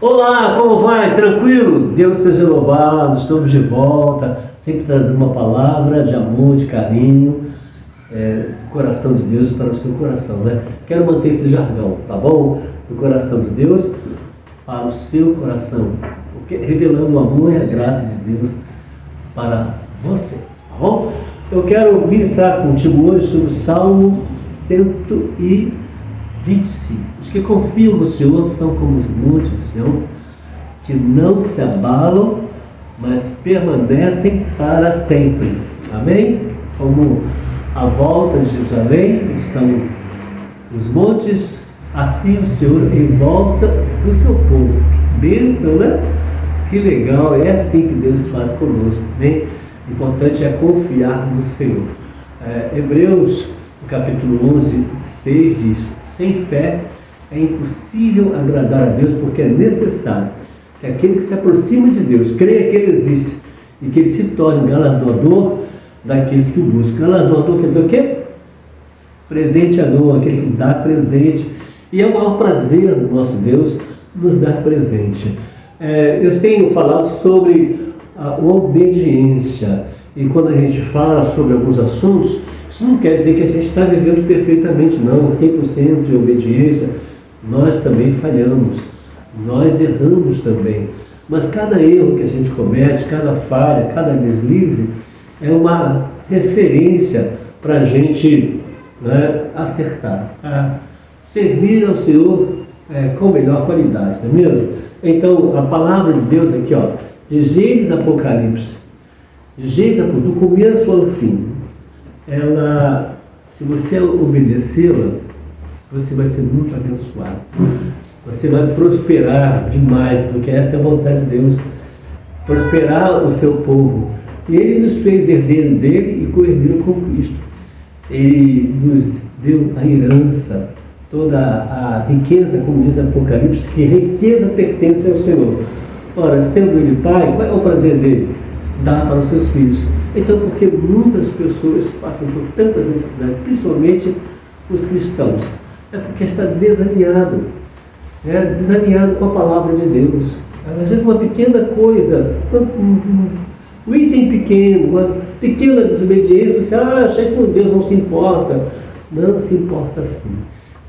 Olá, como vai? Tranquilo? Deus seja louvado, estamos de volta, sempre trazendo uma palavra de amor, de carinho, do coração de Deus para o seu coração, né? Quero manter esse jargão, tá bom? Do coração de Deus para o seu coração, revelando o amor e a graça de Deus para você, tá bom? Eu quero ministrar contigo hoje sobre o Salmo 125. Os que confiam no Senhor são como os montes de Sião, que não se abalam, mas permanecem para sempre. Amém? Como a volta de Jerusalém, estão os montes, assim o Senhor em volta do seu povo. Que bênção, né? Que legal, é assim que Deus faz conosco. Bem, o importante é confiar no Senhor. Hebreus, no capítulo 11, 6 diz: sem fé é impossível agradar a Deus, porque é necessário que aquele que se aproxima de Deus creia que Ele existe e que Ele se torne galardoador daqueles que o buscam. Galardoador quer dizer o quê? Presenteador, aquele que dá presente. E é o maior prazer do nosso Deus nos dar presente. Eu tenho falado sobre a obediência, e quando a gente fala sobre alguns assuntos, isso não quer dizer que a gente está vivendo perfeitamente, não, 100% de obediência. Nós também falhamos, nós erramos também. Mas cada erro que a gente comete, cada falha, cada deslize, é uma referência para a gente, né, acertar, servir ao Senhor com melhor qualidade, não é mesmo? Então, a palavra de Deus aqui, ó, de Gênesis Apocalipse, do começo ao fim, ela, se você obedecê-la, você vai ser muito abençoado. Você vai prosperar demais, porque essa é a vontade de Deus, prosperar o seu povo. E Ele nos fez herdeiro dele e co-herdeiro com Cristo. Ele nos deu a herança, toda a riqueza, como diz Apocalipse, que riqueza pertence ao Senhor. Ora, sendo Ele Pai, qual é o prazer dele? Dar para os seus filhos. Então, porque muitas pessoas passam por tantas necessidades, principalmente os cristãos, é porque está desalinhado, desalinhado com a palavra de Deus. Às vezes uma pequena coisa, um item pequeno, uma pequena desobediência, você acha que Deus não se importa. Não se importa sim,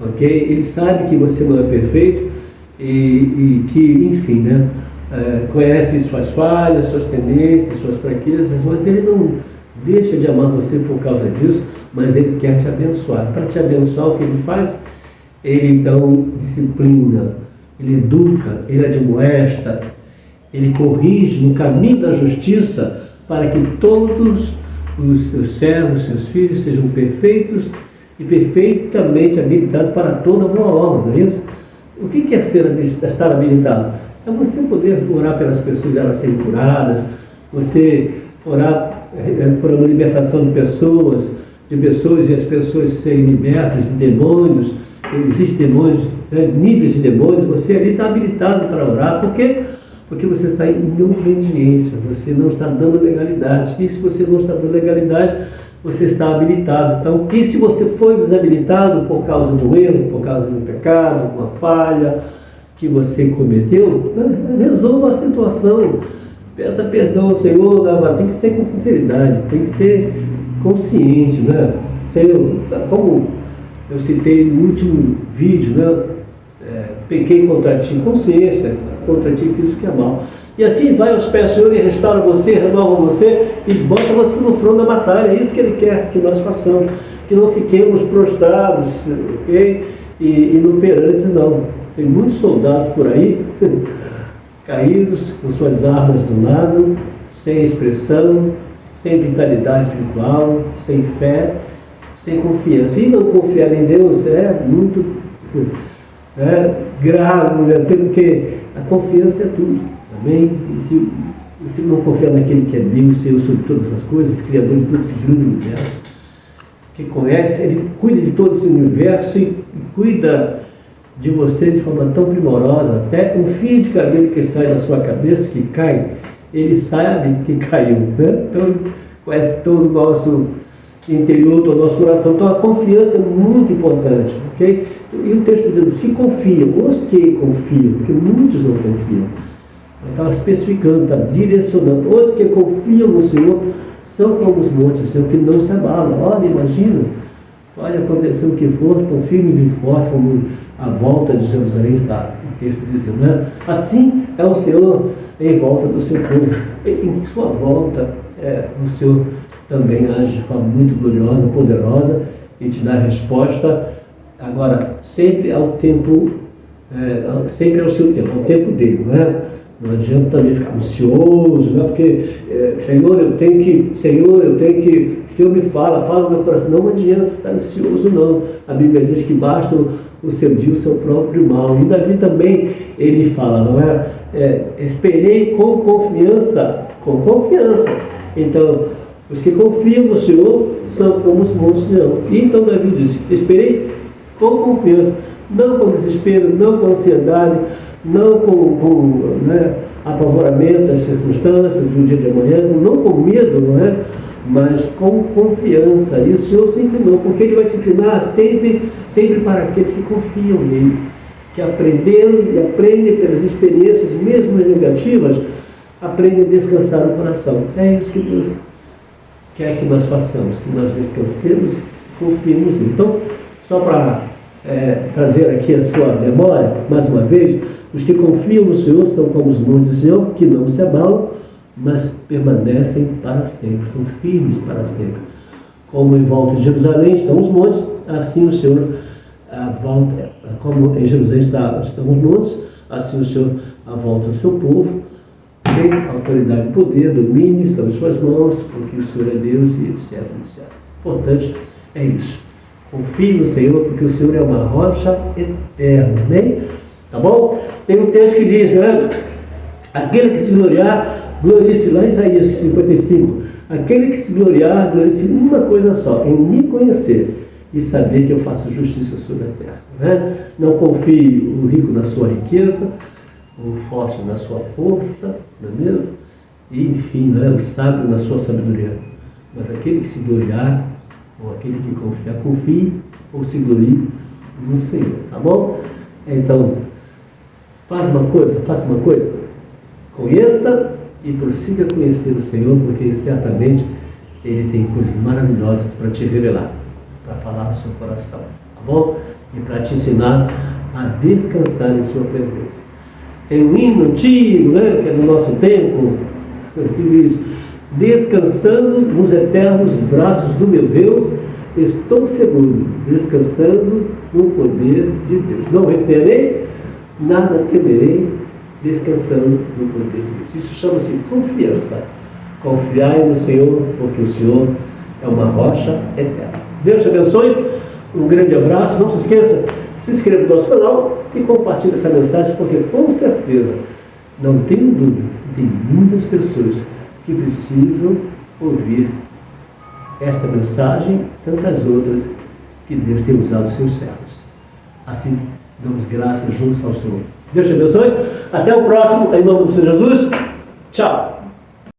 ok? Ele sabe que você não é perfeito e que, enfim, conhece suas falhas, suas tendências, suas fraquezas, mas Ele não deixa de amar você por causa disso, mas Ele quer te abençoar. Para te abençoar, o que Ele faz? Ele então disciplina, Ele educa, Ele admoesta, Ele corrige no caminho da justiça, para que todos os seus servos, seus filhos sejam perfeitos e perfeitamente habilitados para toda boa obra, não é isso? O que é estar habilitado? É você poder orar pelas pessoas, elas serem curadas, você orar por uma libertação de pessoas e as pessoas serem libertas de demônios. Existem demônios, níveis de demônios, você ali está habilitado para orar. Por quê? Porque você está em obediência, você não está dando legalidade. E se você não está dando legalidade, você está habilitado. Então, e se você foi desabilitado por causa de um erro, por causa de um pecado, uma falha que você cometeu, resolva a situação, peça perdão ao Senhor, tem que ser com sinceridade, tem que ser consciente, né? Senhor, como eu citei no último vídeo, pequei contra ti, consciência, contra ti fiz o que é mal. E assim vai aos pés do Senhor e restaura você, renova você e bota você no front da batalha. É isso que Ele quer que nós façamos, que não fiquemos prostrados, ok? E inoperantes, não. Tem muitos soldados por aí, caídos, com suas armas do lado, sem expressão, sem vitalidade espiritual, sem fé, sem confiança. E não confiar em Deus é muito grave, vamos dizer assim, porque a confiança é tudo, amém? E se não confiar naquele que é Deus, Senhor sobre todas as coisas, Criador de todo esse grande universo, que conhece, Ele cuida de todo esse universo e cuida de você de forma tão primorosa, até um fio de cabelo que sai da sua cabeça, que cai, Ele sabe que caiu, né? Então Ele conhece todo o interior do nosso coração. Então a confiança é muito importante, ok? E o texto dizendo, os que confiam, porque muitos não confiam. Está especificando, está direcionando. Os que confiam no Senhor são como os montes do Senhor, que não se abalam. Olha, imagina, pode acontecer o que for, estão firmes e fortes, como a volta de Jerusalém está o texto dizendo, né? Assim é o Senhor em volta do seu povo. Em sua volta, o Senhor também age de forma muito gloriosa, poderosa, e te dá a resposta. Agora, sempre ao tempo, sempre ao seu tempo, ao tempo dele, não é? Não adianta também ficar ansioso, não é? Porque, Senhor, eu tenho que, o Senhor me fala no meu coração. Não adianta ficar ansioso, não. A Bíblia diz que basta o seu dia, o seu próprio mal. E Davi também, ele fala, não é? Esperei com confiança. Então, os que confiam no Senhor são como os montes de Sião. E então Davi diz, esperei com confiança, não com desespero, não com ansiedade, não com apavoramento das circunstâncias do dia de amanhã, não com medo, não é? Mas com confiança. E o Senhor se inclinou, porque Ele vai se inclinar sempre para aqueles que confiam nele, que aprenderam e aprendem pelas experiências, mesmo negativas, aprendem a descansar o coração. É isso que Deus quer que nós façamos, que nós descansemos e confiemos nele. Então, só para trazer aqui a sua memória, mais uma vez, os que confiam no Senhor são como os montes do Senhor, que não se abalam, mas permanecem para sempre, estão firmes para sempre. Como em volta de Jerusalém estão os montes, assim o Senhor, como em Jerusalém estão os montes, assim o Senhor, à volta do seu povo, tem autoridade e poder, domínio, estão em suas mãos, porque o Senhor é Deus, e etc, etc. Importante é isso. Confie no Senhor, porque o Senhor é uma rocha eterna, amém? Tá bom? Tem um texto que diz, né? Aquele que se gloriar, glorie-se, lá em Isaías 55. Aquele que se gloriar, glorie-se em uma coisa só, em me conhecer e saber que eu faço justiça sobre a terra. Né? Não confie o rico na sua riqueza, o forte na sua força, não é mesmo? E, enfim, né? O sábio na sua sabedoria. Mas aquele que se gloriar, ou aquele que confiar, confie ou se glorie no Senhor, tá bom? Então, faça uma coisa, conheça e prossiga a conhecer o Senhor, porque certamente Ele tem coisas maravilhosas para te revelar, para falar no seu coração, tá bom? E para te ensinar a descansar em sua presença. Tem um hino antigo, né, que é do nosso tempo, que diz isso: descansando nos eternos braços do meu Deus, estou seguro, descansando no poder de Deus. Não recearei, nada temerei, descansando no poder de Deus. Isso chama-se confiança. Confiai no Senhor, porque o Senhor é uma rocha eterna. Deus te abençoe, um grande abraço. Não se esqueça, se inscreva no nosso canal e compartilhe essa mensagem, porque com certeza, não tenho dúvida, tem muitas pessoas que precisam ouvir esta mensagem e tantas outras que Deus tem usado os seus servos. Assim, damos graças juntos ao Senhor. Deus te abençoe. Até o próximo, em nome do Senhor Jesus. Tchau.